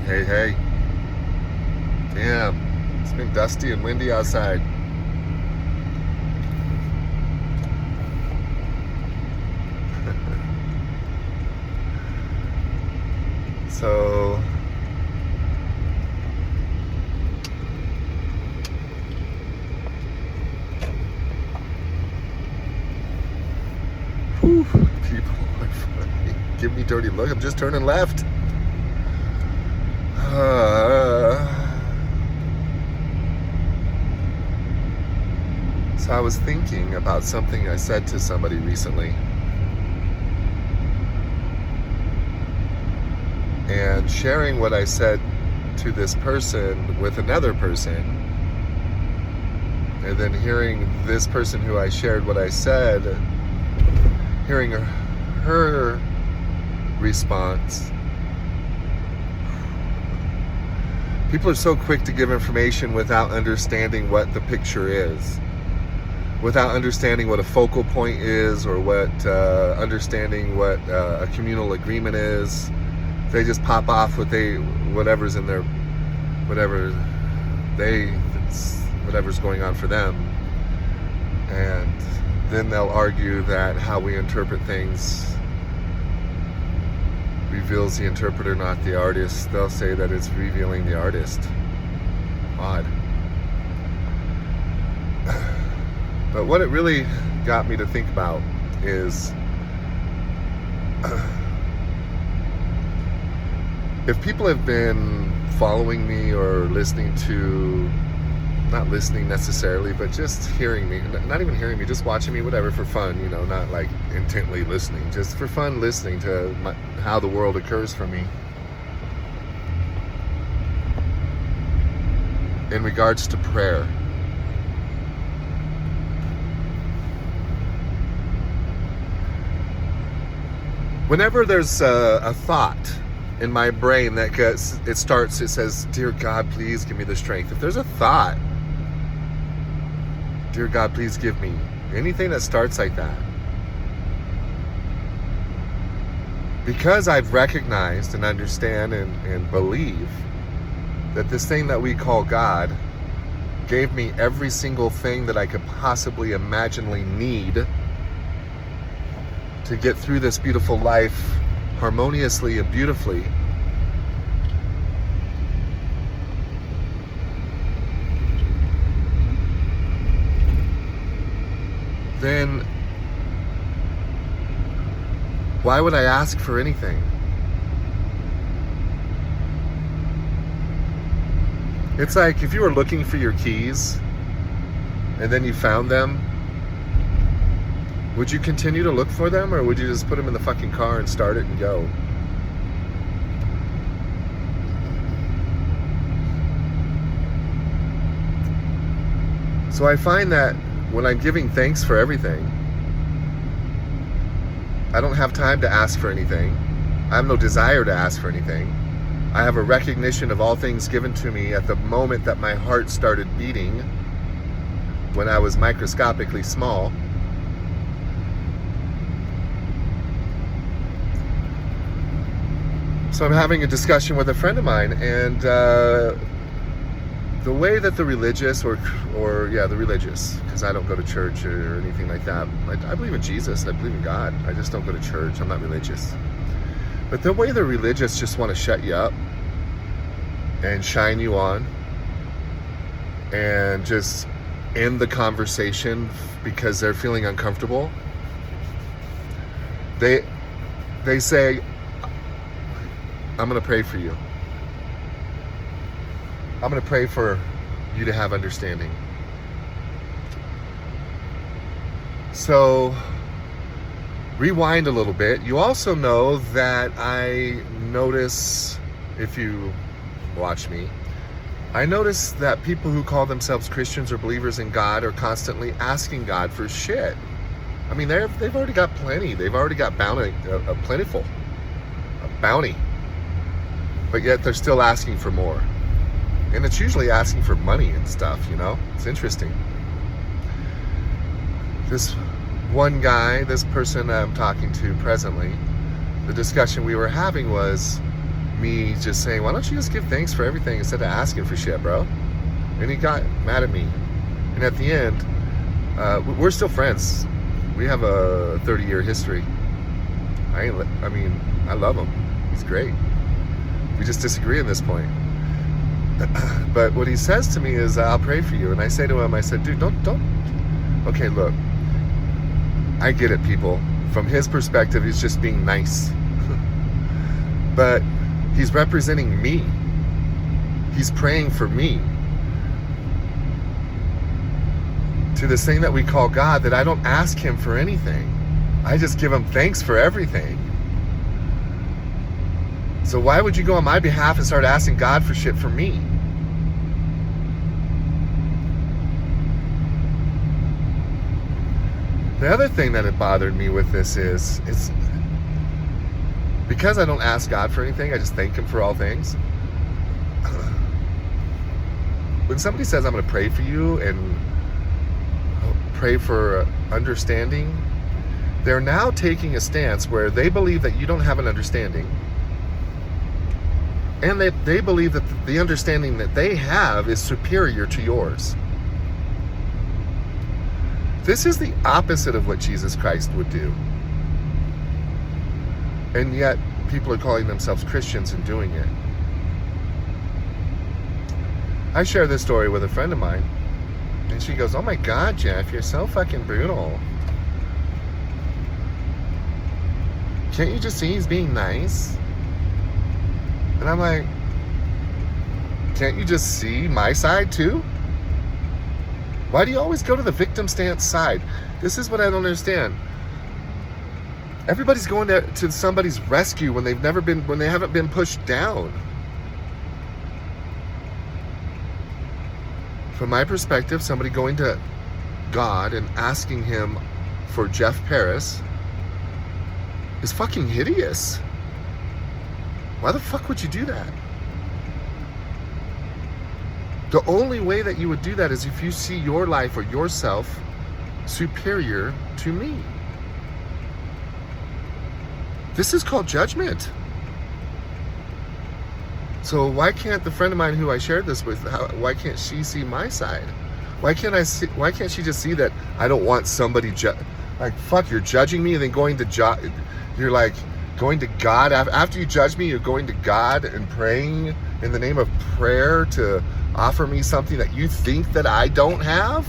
Hey, hey. Damn. It's been dusty and windy outside. So, whew, people are funny. Give me a dirty look. I'm just turning left. So I was thinking about something I said to somebody recently. And sharing what I said to this person with another person. And then hearing this person who I shared what I said, hearing her response. People are so quick to give information without understanding what the picture is, without understanding what a focal point is, or understanding what a communal agreement is. They just pop off whatever's in their, whatever's going on for them, and then they'll argue that how we interpret things reveals the interpreter, not the artist. They'll say that it's revealing the artist. Odd. But what it really got me to think about is if people have been following me or listening to, not listening necessarily, but just hearing me, not even hearing me, just watching me, whatever, for fun, not like intently listening, just for fun listening to how the world occurs for me. In regards to prayer. Whenever there's a thought in my brain that it says, "Dear God, please give me the strength." If there's a thought, "Dear God, please give me," anything that starts like that, because I've recognized and understand and believe that this thing that we call God gave me every single thing that I could possibly imaginably need to get through this beautiful life harmoniously and beautifully, then why would I ask for anything? It's like if you were looking for your keys and then you found them, would you continue to look for them, or would you just put them in the fucking car and start it and go? So I find that when I'm giving thanks for everything, I don't have time to ask for anything. I have no desire to ask for anything. I have a recognition of all things given to me at the moment that my heart started beating when I was microscopically small. So I'm having a discussion with a friend of mine, and the way that the religious, the religious, because I don't go to church or anything like that. I believe in Jesus. I believe in God. I just don't go to church. I'm not religious. But the way the religious just want to shut you up and shine you on and just end the conversation because they're feeling uncomfortable. They say, "I'm going to pray for you. I'm going to pray for you to have understanding." So, rewind a little bit. You also know that I notice, if you watch me, I notice that people who call themselves Christians or believers in God are constantly asking God for shit. I mean, they've already got plenty. They've already got plentiful. A bounty. But yet they're still asking for more. And it's usually asking for money and stuff, It's interesting. This one guy, this person I'm talking to presently, the discussion we were having was, me just saying, why don't you just give thanks for everything instead of asking for shit, bro? And he got mad at me. And at the end, we're still friends. We have a 30-year history. I love him. He's great. We just disagree at this point. But what he says to me is, I'll pray for you. And I say to him, I said, dude, don't. Okay, look. I get it, people. From his perspective, he's just being nice. But he's representing me. He's praying for me. To this thing that we call God, that I don't ask him for anything. I just give him thanks for everything. So why would you go on my behalf and start asking God for shit for me? The other thing that had bothered me with this is, it's because I don't ask God for anything, I just thank him for all things. When somebody says, I'm going to pray for you and pray for understanding, they're now taking a stance where they believe that you don't have an understanding, and they believe that the understanding that they have is superior to yours. This is the opposite of what Jesus Christ would do. And yet, people are calling themselves Christians and doing it. I share this story with a friend of mine, and she goes, oh my God, Jeff, you're so fucking brutal. Can't you just see he's being nice? And I'm like, can't you just see my side too? Why do you always go to the victim stance side? This is what I don't understand. Everybody's going to somebody's rescue when they haven't been pushed down. From my perspective, somebody going to God and asking him for Jeff Paris is fucking hideous. Why the fuck would you do that? The only way that you would do that is if you see your life or yourself superior to me. This is called judgment. So why can't the friend of mine who I shared this with, why can't she see my side? Why can't she just see that I don't want somebody like, fuck, you're judging me and then going to you're like going to God after you judge me, you're going to God and praying in the name of prayer to offer me something that you think that I don't have?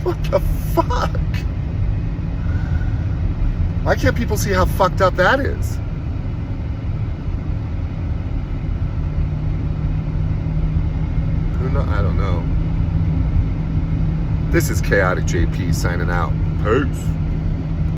What the fuck? Why can't people see how fucked up that is? I don't know. This is Khaotik JP signing out. Peace.